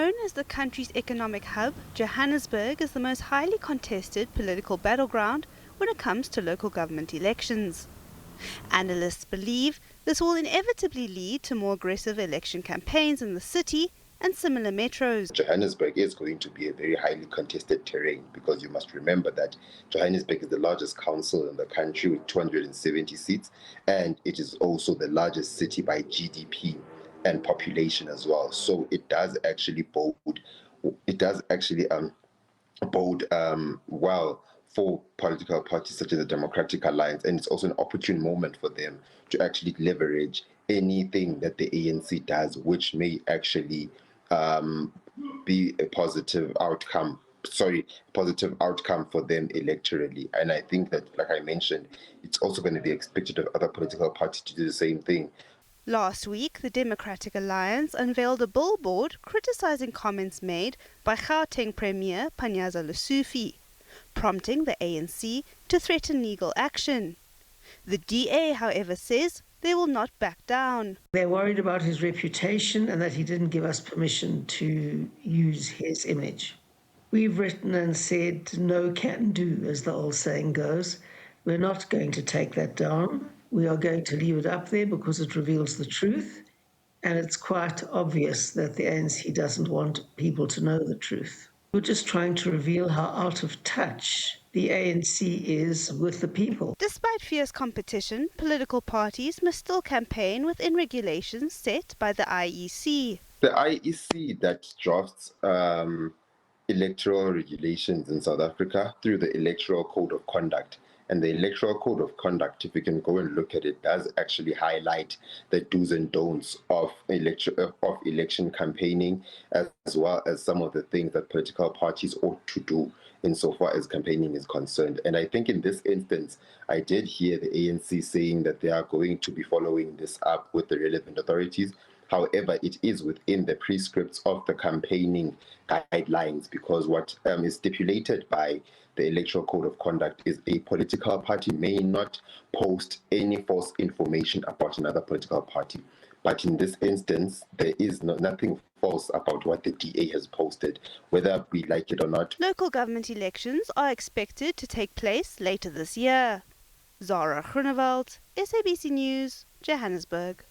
Known as the country's economic hub, Johannesburg is the most highly contested political battleground when it comes to local government elections. Analysts believe this will inevitably lead to more aggressive election campaigns in the city and similar metros. Johannesburg is going to be a very highly contested terrain because you must remember that Johannesburg is the largest council in the country with 270 seats, and it is also the largest city by GDP and population as well. So it does actually bode well for political parties such as the Democratic Alliance, and it's also an opportune moment for them to actually leverage anything that the ANC does, which may actually be a positive outcome for them electorally. And I think that, like I mentioned, it's also going to be expected of other political parties to do the same thing. Last week, the Democratic Alliance unveiled a billboard criticizing comments made by Gauteng Premier Panyaza Lesufi, prompting the ANC to threaten legal action. The DA, however, says they will not back down. They're worried about his reputation and that he didn't give us permission to use his image. We've written and said no can do, as the old saying goes. We're not going to take that down. We are going to leave it up there because it reveals the truth, and it's quite obvious that the ANC doesn't want people to know the truth. We're just trying to reveal how out of touch the ANC is with the people. Despite fierce competition, political parties must still campaign within regulations set by the IEC. The IEC that drafts electoral regulations in South Africa through the Electoral Code of Conduct. And the Electoral Code of Conduct, if you can go and look at it, does actually highlight the do's and don'ts of election campaigning, as well as some of the things that political parties ought to do insofar as campaigning is concerned. And I think in this instance, I did hear the ANC saying that they are going to be following this up with the relevant authorities. However, it is within the prescripts of the campaigning guidelines, because what is stipulated by the Electoral Code of Conduct is a political party may not post any false information about another political party. But in this instance, there is nothing false about what the DA has posted, whether we like it or not. Local government elections are expected to take place later this year. Zara Groenewald, SABC News, Johannesburg.